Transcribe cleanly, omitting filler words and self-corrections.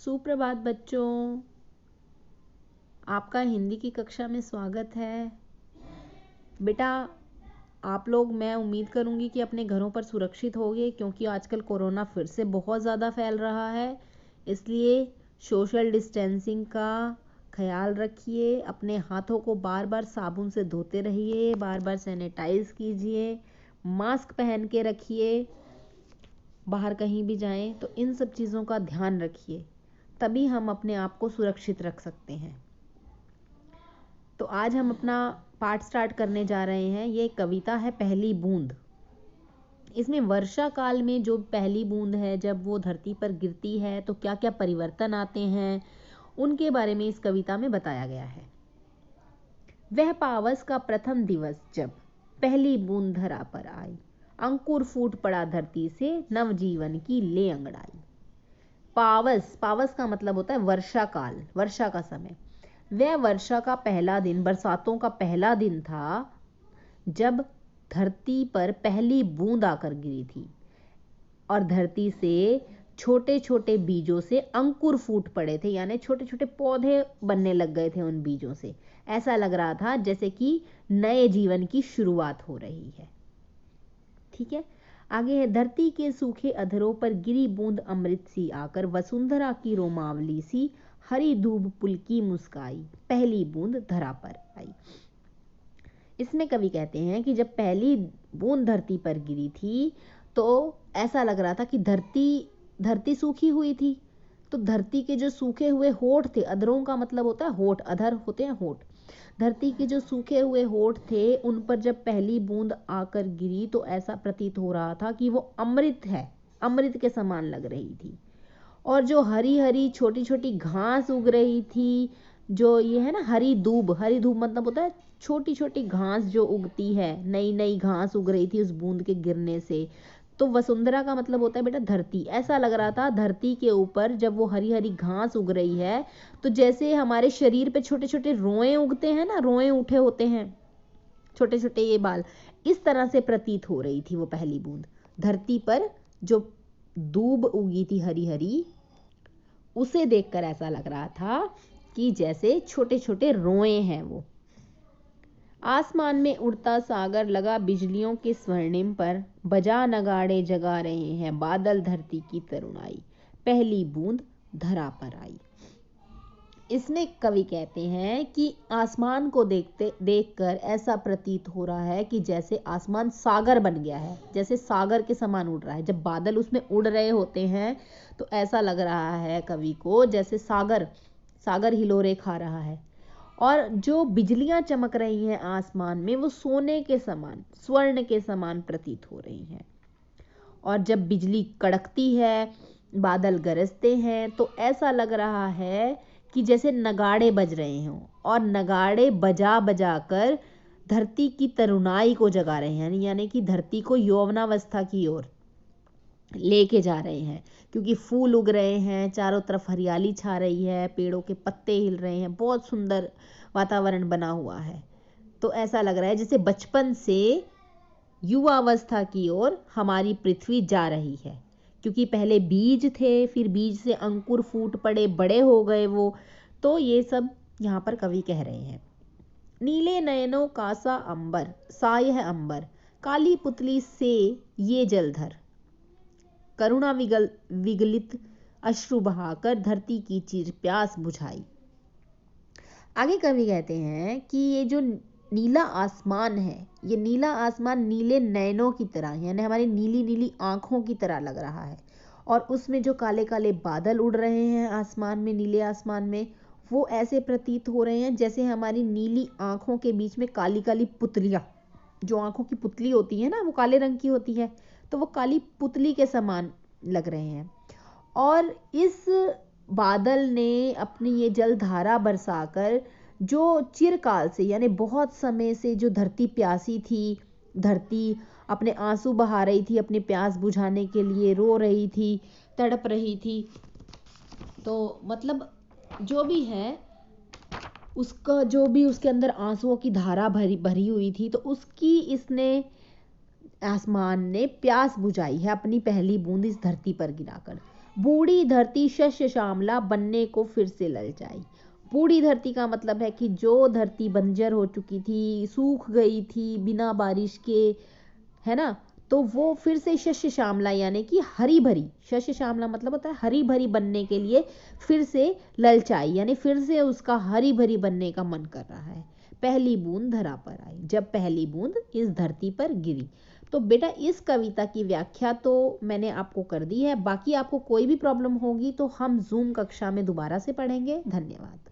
सुप्रभात बच्चों, आपका हिंदी की कक्षा में स्वागत है। बेटा, आप लोग, मैं उम्मीद करूंगी कि अपने घरों पर सुरक्षित होंगे, क्योंकि आजकल कोरोना फिर से बहुत ज़्यादा फैल रहा है। इसलिए सोशल डिस्टेंसिंग का ख्याल रखिए, अपने हाथों को बार बार साबुन से धोते रहिए, बार बार सैनिटाइज कीजिए, मास्क पहन के रखिए। बाहर कहीं भी जाएं तो इन सब चीज़ों का ध्यान रखिए, तभी हम अपने आप को सुरक्षित रख सकते हैं। तो आज हम अपना पाठ स्टार्ट करने जा रहे हैं। ये कविता है पहली बूंद। इसमें वर्षा काल में जो पहली बूंद है, जब वो धरती पर गिरती है तो क्या क्या परिवर्तन आते हैं, उनके बारे में इस कविता में बताया गया है। वह पावस का प्रथम दिवस जब पहली बूंद धरा पर आई, अंकुर फूट पड़ा धरती से, नवजीवन की ले अंगड़ाई। पावस, पावस का मतलब होता है वर्षा काल, वर्षा का समय। वह वर्षा का पहला दिन, बरसातों का पहला दिन था, जब धरती पर पहली बूंद आकर गिरी थी और धरती से छोटे छोटे बीजों से अंकुर फूट पड़े थे, यानी छोटे छोटे पौधे बनने लग गए थे उन बीजों से। ऐसा लग रहा था जैसे कि नए जीवन की शुरुआत हो रही है। ठीक है, आगे है, धरती के सूखे अधरों पर गिरी बूंद अमृत सी आकर, वसुंधरा की रोमावली सी, हरी धूप पुलकी मुस्काई, पहली बूंद धरा पर आई। इसमें कवि कहते हैं कि जब पहली बूंद धरती पर गिरी थी तो ऐसा लग रहा था कि धरती सूखी हुई थी। तो धरती के जो सूखे हुए होठ थे, अधरों का मतलब होता है होठ, अधर होते हैं होठ। धरती के जो सूखे हुए होठ थे, उन पर जब पहली बूंद आकर गिरी तो ऐसा प्रतीत हो रहा था कि वो अमृत है, अमृत के समान लग रही थी। और जो हरी हरी छोटी छोटी घास उग रही थी, जो ये है ना हरी दूब, हरी धूप मतलब होता है छोटी छोटी घास जो उगती है, नई नई घास उग रही थी उस बूंद के गिरने से। तो वसुंधरा का मतलब होता है बेटा धरती। ऐसा लग रहा था धरती के ऊपर जब वो हरी हरी घास उग रही है, तो जैसे हमारे शरीर पे छोटे छोटे रोए उगते हैं ना, रोए उठे होते हैं छोटे छोटे ये बाल, इस तरह से प्रतीत हो रही थी वो पहली बूंद। धरती पर जो दूब उगी थी हरी हरी, उसे देखकर ऐसा लग रहा था कि जैसे छोटे छोटे रोए हैं वो। आसमान में उड़ता सागर लगा बिजलियों के स्वर्णिम पर, बजा नगाड़े जगा रहे हैं बादल धरती की तरुणाई, पहली बूंद धरा पर आई। इसमें कवि कहते हैं कि आसमान को देखकर ऐसा प्रतीत हो रहा है कि जैसे आसमान सागर बन गया है, जैसे सागर के समान उड़ रहा है। जब बादल उसमें उड़ रहे होते हैं तो ऐसा लग रहा है कवि को जैसे सागर हिलोरे खा रहा है। और जो बिजलियां चमक रही हैं आसमान में, वो सोने के समान, स्वर्ण के समान प्रतीत हो रही हैं। और जब बिजली कड़कती है, बादल गरजते हैं, तो ऐसा लग रहा है कि जैसे नगाड़े बज रहे हों, और नगाड़े बजा बजा कर धरती की तरुणाई को जगा रहे हैं, यानी कि धरती को यौवनावस्था की ओर लेके जा रहे हैं। क्योंकि फूल उग रहे हैं, चारों तरफ हरियाली छा रही है, पेड़ों के पत्ते हिल रहे हैं, बहुत सुंदर वातावरण बना हुआ है। तो ऐसा लग रहा है जैसे बचपन से युवावस्था की ओर हमारी पृथ्वी जा रही है। क्योंकि पहले बीज थे, फिर बीज से अंकुर फूट पड़े, बड़े हो गए वो। तो ये सब यहाँ पर कवि कह रहे हैं। नीले नयनों का सा अंबर, साय है अंबर, काली पुतली से ये जलधर, करुणा विगलित अश्रु बहाकर धरती की चीर प्यास बुझाई। आगे कवि कहते हैं कि ये जो नीला आसमान है, ये नीला आसमान नीले नयनों की तरह, यानी हमारी नीली नीली आंखों की तरह लग रहा है। और उसमें जो काले काले बादल उड़ रहे हैं आसमान में, नीले आसमान में, वो ऐसे प्रतीत हो रहे हैं जैसे हमारी नीली आंखों के बीच में काली काली पुतलियां, जो आंखों की पुतली होती है ना, वो काले रंग की होती है, तो वो काली पुतली के समान लग रहे हैं। और इस बादल ने अपनी ये जलधारा बरसाकर, जो चिरकाल से, यानी बहुत समय से जो धरती प्यासी थी, धरती अपने आंसू बहा रही थी, अपनी प्यास बुझाने के लिए रो रही थी, तड़प रही थी। तो मतलब जो भी है, उसका जो भी उसके अंदर आंसुओं की धारा भरी हुई थी, तो उसकी इसने, आसमान ने प्यास बुझाई है अपनी पहली बूंद इस धरती पर गिराकर। बूढ़ी धरती शस्य श्यामला बनने को फिर से ललचाई। बूढ़ी धरती का मतलब है कि जो धरती बंजर हो चुकी थी, सूख गई थी बिना बारिश के, है ना, तो वो फिर से शस्य श्यामला यानी कि हरी भरी, शस्य श्यामला मतलब होता है हरी भरी बनने के लिए फिर से ललचाई, यानी फिर से उसका हरी भरी बनने का मन कर रहा है। पहली बूंद धरा पर आई, जब पहली बूंद इस धरती पर गिरी। तो बेटा इस कविता की व्याख्या तो मैंने आपको कर दी है। बाकी आपको कोई भी प्रॉब्लम होगी तो हम जूम कक्षा में दोबारा से पढ़ेंगे। धन्यवाद।